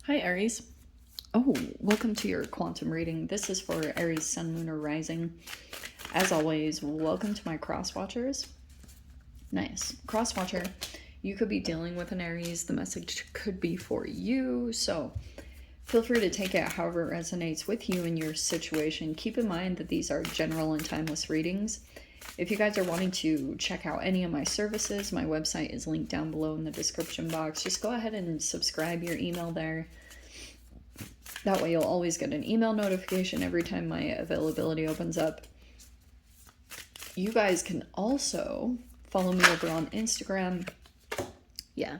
Hi, Aries. Oh, welcome to your quantum reading. This is for Aries, Sun, Moon, or Rising. As always, welcome to my cross watchers. Nice. Cross watcher, you could be dealing with an Aries. The message could be for you. So feel free to take it however it resonates with you in your situation. Keep in mind that these are general and timeless readings. If you guys are wanting to check out any of my services, my website is linked down below in the description box. Just go ahead and subscribe your email there. That way you'll always get an email notification every time my availability opens up. You guys can also follow me over on Instagram. Yeah,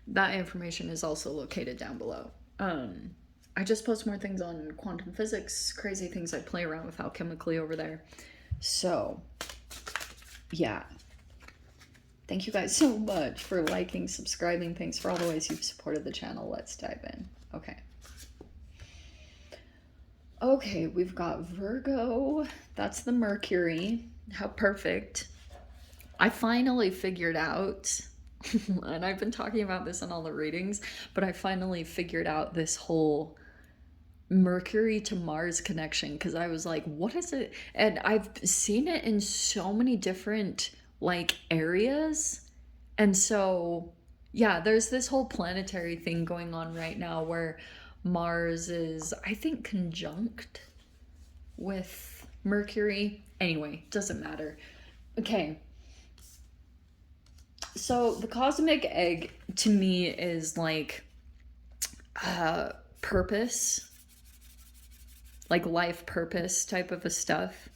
that information is also located down below. I just post more things on quantum physics, crazy things I play around with alchemically over there. So, yeah. Thank you guys so much for liking, subscribing. Thanks for all the ways you've supported the channel. Let's dive in. Okay, we've got Virgo. That's the Mercury. How perfect. I finally figured out, and I've been talking about this in all the readings, but I finally figured out this whole Mercury to Mars connection, because I was like, what is it? And I've seen it in so many different areas. And so yeah, there's this whole planetary thing going on right now where Mars is, I think, conjunct with Mercury. Anyway, doesn't matter. Okay, so the cosmic egg to me is purpose, life purpose type of a stuff.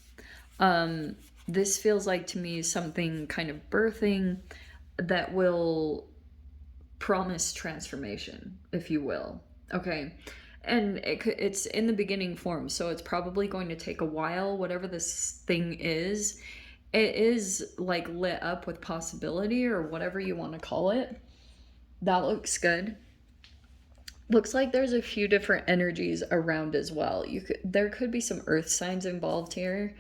This feels like to me something kind of birthing that will promise transformation, if you will. Okay, and it's in the beginning form, so it's probably going to take a while. Whatever this thing is, it is lit up with possibility, or whatever you want to call it. That looks good. Looks like there's a few different energies around as well. There could be some earth signs involved here,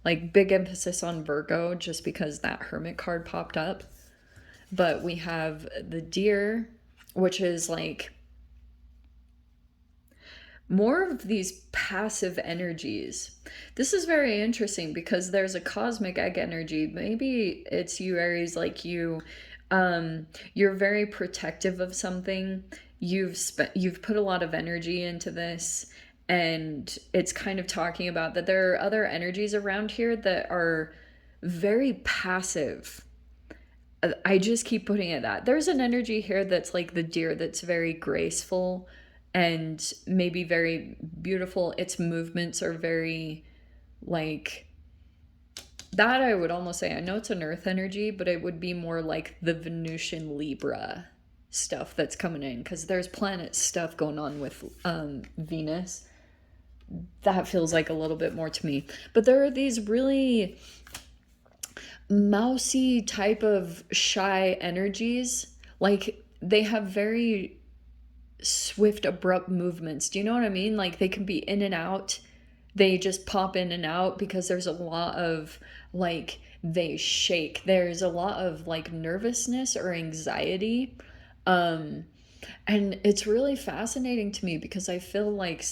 big emphasis on Virgo, just because that Hermit card popped up. But we have the Deer, which is more of these passive energies. This is very interesting because there's a cosmic egg energy. Maybe it's you, Aries, you're very protective of something. You've put a lot of energy into this, and it's kind of talking about that there are other energies around here that are very passive. I just keep putting it that. There's an energy here that's like the Deer, that's very graceful and maybe very beautiful. Its movements are very that. I would almost say, I know it's an earth energy, but it would be more like the Venusian Libra stuff that's coming in, because there's planet stuff going on with Venus. That feels like a little bit more to me. But there are these really mousy type of shy energies. They have very swift, abrupt movements. Do you know what I mean? They can be in and out. They just pop in and out because there's a lot of they shake. There's a lot of nervousness or anxiety. And it's really fascinating to me because I feel like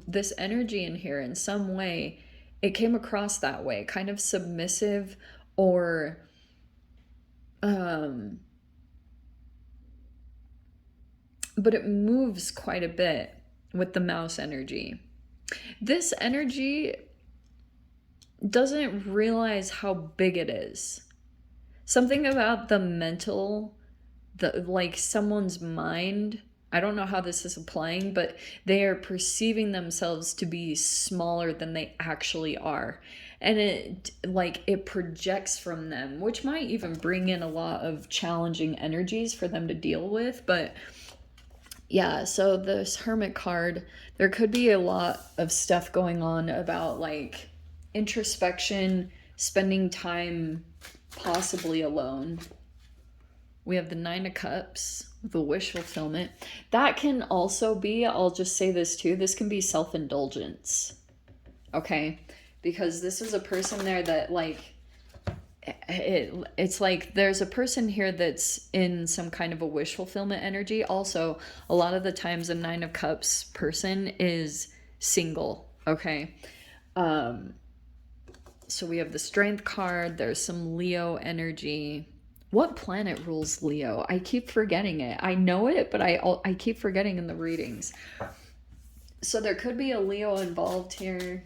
this energy in here, in some way, it came across that way, kind of submissive, or but it moves quite a bit with the mouse energy. This energy doesn't realize how big it is. Something about the mental, someone's mind, I don't know how this is applying, but they are perceiving themselves to be smaller than they actually are. And it projects from them, which might even bring in a lot of challenging energies for them to deal with. But yeah, so this Hermit card, there could be a lot of stuff going on about introspection, spending time possibly alone. We have the Nine of Cups, the wish fulfillment. That can also be, I'll just say this too, this can be self-indulgence. Okay? Because this is a person there that it's like there's a person here that's in some kind of a wish fulfillment energy. Also, a lot of the times a Nine of Cups person is single, okay? Um, so we have the Strength card, there's some Leo energy. What planet rules Leo? I keep forgetting it. I know it, but I keep forgetting in the readings. So there could be a Leo involved here.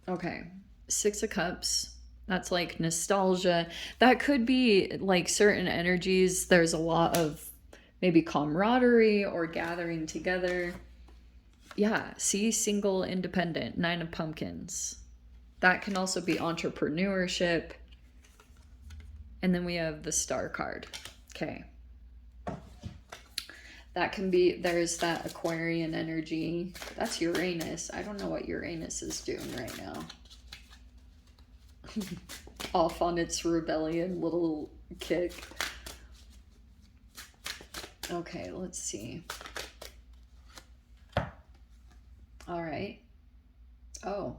Okay, Six of Cups. That's like nostalgia. That could be like certain energies. There's a lot of maybe camaraderie or gathering together. Yeah, see, single, independent, Nine of Pumpkins. That can also be entrepreneurship. And then we have the Star card. Okay. That can be, there's that Aquarian energy. That's Uranus. I don't know what Uranus is doing right now. Off on its rebellion little kick. Okay, let's see. All right. Oh.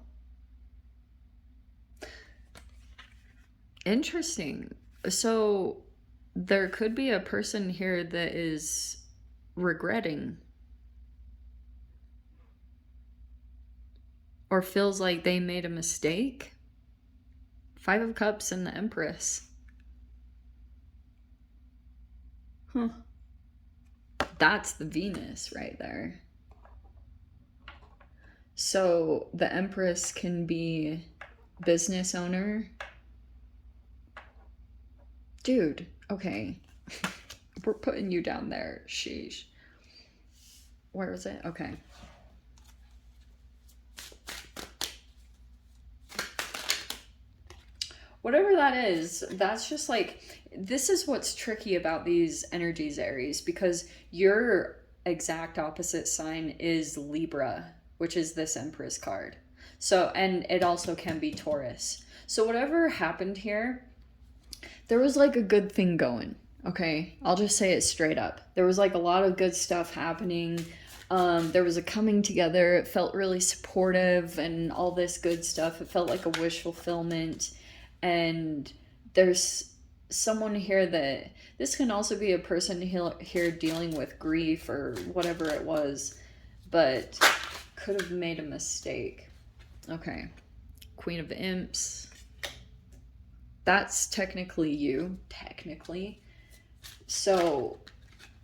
Interesting. So there could be a person here that is regretting or feels like they made a mistake. Five of Cups and the Empress. Huh. That's the Venus right there. So the Empress can be business owner. Dude, okay. We're putting you down there. Sheesh. Where was it? Okay. Whatever that is, that's just like, this is what's tricky about these energies, Aries, because your exact opposite sign is Libra, which is this Empress card. So, and it also can be Taurus. So whatever happened here, there was like a good thing going. Okay, I'll just say it straight up. There was like a lot of good stuff happening. There was a coming together. It felt really supportive and all this good stuff. It felt like a wish fulfillment. And there's someone here that, this can also be a person here dealing with grief or whatever it was, but could have made a mistake. Okay, Queen of Imps. That's technically you, technically. So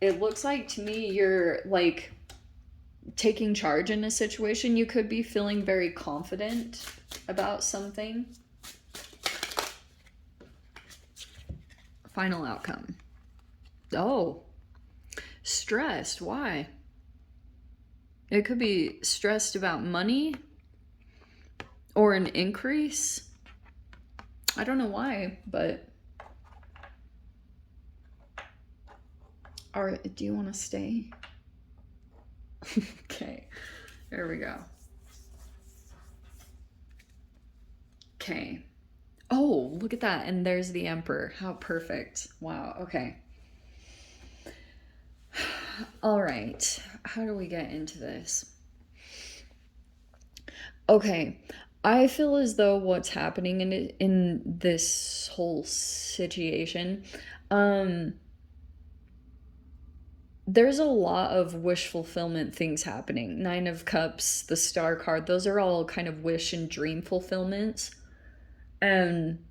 it looks like to me you're like taking charge in a situation. You could be feeling very confident about something. Final outcome. Oh, stressed. Why? It could be stressed about money or an increase. I don't know why, but... All right, do you want to stay? Okay, there we go. Okay. Oh, look at that. And there's the Emperor. How perfect. Wow, okay. All right, how do we get into this? Okay, I feel as though what's happening in this whole situation, there's a lot of wish fulfillment things happening. Nine of Cups, the Star card, those are all kind of wish and dream fulfillments. And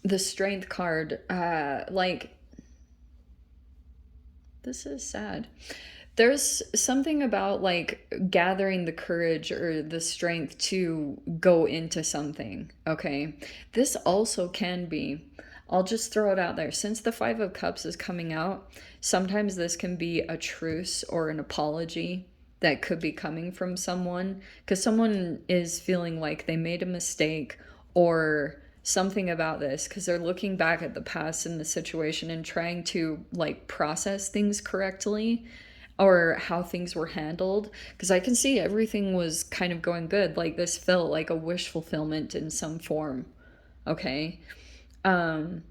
the Strength card, like, this is sad. There's something about like gathering the courage or the strength to go into something, okay? This also can be, I'll just throw it out there. Since the Five of Cups is coming out, sometimes this can be a truce or an apology that could be coming from someone, because someone is feeling like they made a mistake or something about this, because they're looking back at the past in the situation and trying to like process things correctly or how things were handled, because I can see everything was kind of going good. Like this felt like a wish fulfillment in some form, okay? But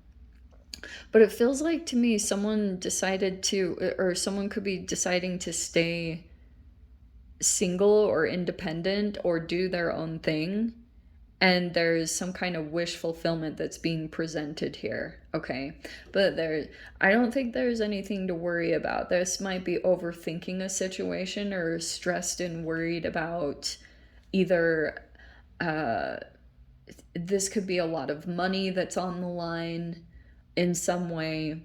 it feels like to me someone decided to, or someone could be deciding to stay single or independent or do their own thing, and there's some kind of wish fulfillment that's being presented here, okay? But I don't think there's anything to worry about. This might be overthinking a situation or stressed and worried about either this could be a lot of money that's on the line in some way.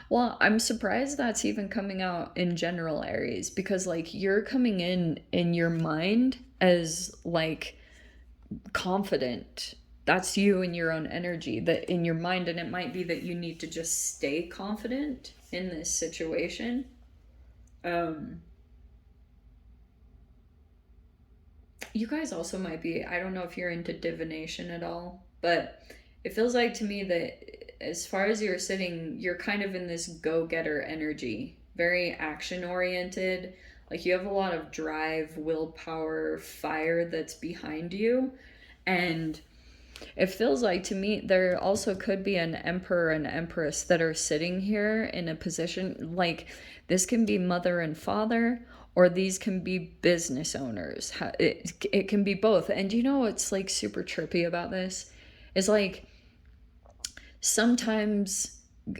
Well, I'm surprised that's even coming out in general, Aries, because like you're coming in your mind as like confident. That's you in your own energy, that in your mind, and it might be that you need to just stay confident in this situation. You guys also might be, I don't know if you're into divination at all, but it feels like to me that as far as you're sitting, you're kind of in this go-getter energy, very action oriented. Like you have a lot of drive, willpower, fire that's behind you. And it feels like to me there also could be an emperor and empress that are sitting here in a position like this can be mother and father, or these can be business owners. It can be both. And you know what's like super trippy about this is like sometimes,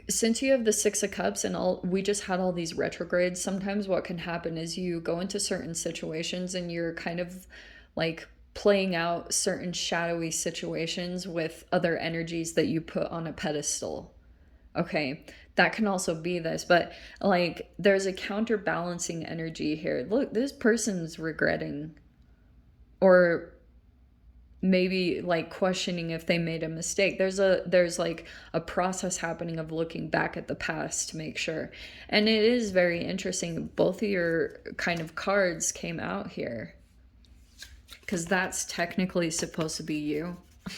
since you have the Six of Cups and all, we just had all these retrogrades, sometimes what can happen is you go into certain situations and you're kind of like playing out certain shadowy situations with other energies that you put on a pedestal. Okay, that can also be this, but like there's a counterbalancing energy here. Look, this person's regretting, or maybe like questioning if they made a mistake. There's like a process happening of looking back at the past to make sure. And it is very interesting, both of your kind of cards came out here, because that's technically supposed to be you.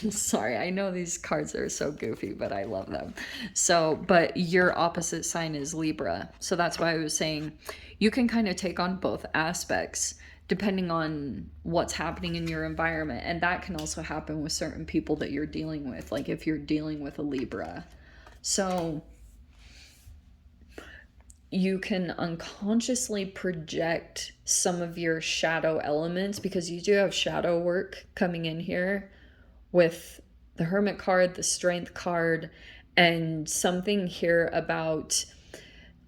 Sorry, I know these cards are so goofy, but I love them. So, but your opposite sign is Libra. So that's why I was saying you can kind of take on both aspects depending on what's happening in your environment. And that can also happen with certain people that you're dealing with, like if you're dealing with a Libra. So you can unconsciously project some of your shadow elements, because you do have shadow work coming in here with the Hermit card, the Strength card, and something here about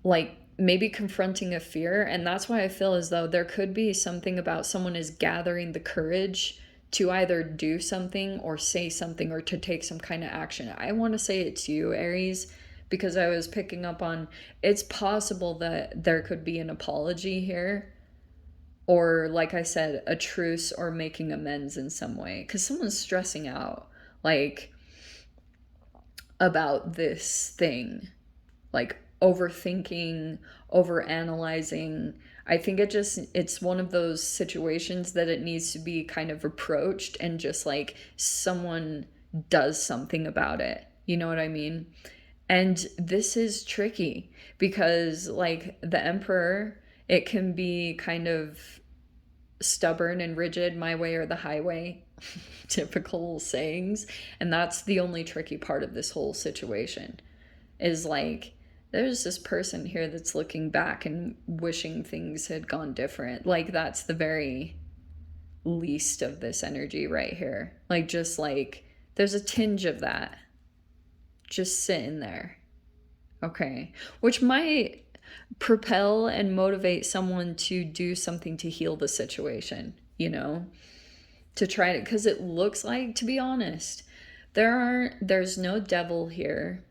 like maybe confronting a fear. And that's why I feel as though there could be something about someone is gathering the courage to either do something or say something or to take some kind of action. I want to say it's you, Aries, because I was picking up on, it's possible that there could be an apology here, or like I said, a truce or making amends in some way, because someone's stressing out like about this thing, like overthinking, over analyzing. I think it's one of those situations that it needs to be kind of approached and just like someone does something about it, you know what I mean? And this is tricky because like the Emperor, it can be kind of stubborn and rigid, my way or the highway, typical sayings. And that's the only tricky part of this whole situation, is like there's this person here that's looking back and wishing things had gone different. Like that's the very least of this energy right here. Like just like there's a tinge of that just sitting there. Okay, which might propel and motivate someone to do something to heal the situation, you know, to try it, because it looks like, to be honest, there's no devil here.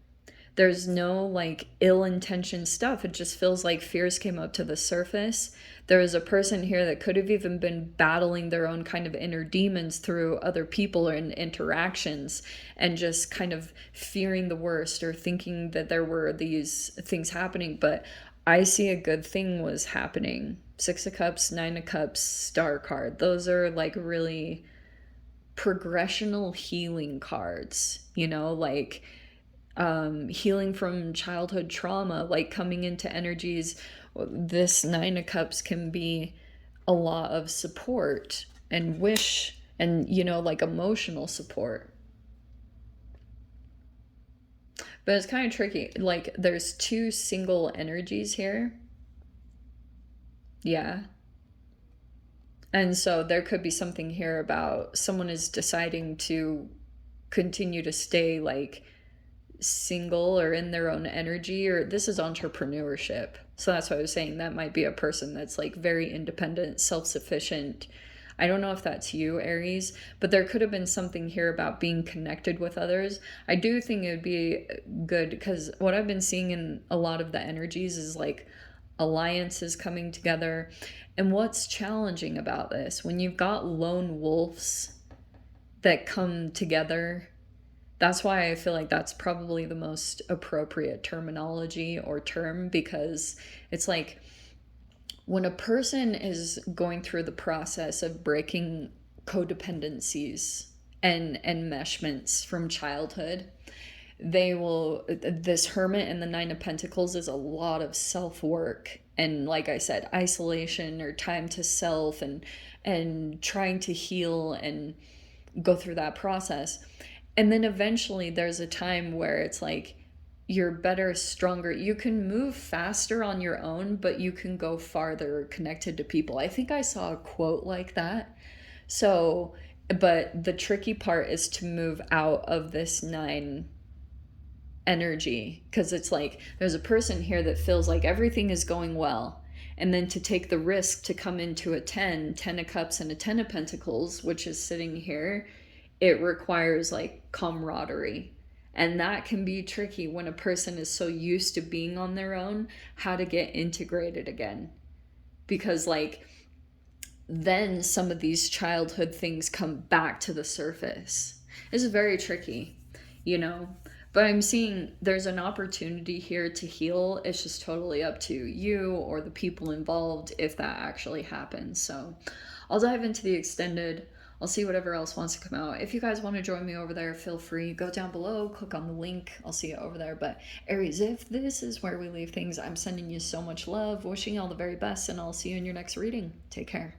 There's no like ill-intentioned stuff. It just feels like fears came up to the surface. There is a person here that could have even been battling their own kind of inner demons through other people and interactions, and just kind of fearing the worst or thinking that there were these things happening. But I see a good thing was happening. Six of Cups, Nine of Cups, Star card. Those are like really progressional healing cards, you know, like healing from childhood trauma, like coming into energies. This Nine of Cups can be a lot of support and wish and, you know, like emotional support. But it's kind of tricky. Like there's two single energies here. Yeah. And so there could be something here about someone is deciding to continue to stay like single or in their own energy, or this is entrepreneurship. So that's what I was saying. That might be a person that's like very independent, self-sufficient. I don't know if that's you, Aries, but there could have been something here about being connected with others. I do think it would be good because what I've been seeing in a lot of the energies is like alliances coming together. And what's challenging about this, when you've got lone wolves that come together, that's why I feel like that's probably the most appropriate terminology or term, because it's like when a person is going through the process of breaking codependencies and enmeshments from childhood, they will, this Hermit and the Nine of Pentacles is a lot of self-work and, like I said, isolation or time to self, and trying to heal and go through that process. And then eventually there's a time where it's like you're better, stronger. You can move faster on your own, but you can go farther connected to people. I think I saw a quote like that. So, but the tricky part is to move out of this nine energy, because it's like there's a person here that feels like everything is going well, and then to take the risk to come into a 10 of cups and a 10 of pentacles, which is sitting here, it requires like camaraderie. And that can be tricky when a person is so used to being on their own, how to get integrated again. Because like then some of these childhood things come back to the surface. It's very tricky, you know? But I'm seeing there's an opportunity here to heal. It's just totally up to you or the people involved if that actually happens. So I'll dive into the extended. I'll see whatever else wants to come out. If you guys want to join me over there, feel free. Go down below, click on the link. I'll see you over there. But Aries, if this is where we leave things, I'm sending you so much love, wishing you all the very best, and I'll see you in your next reading. Take care.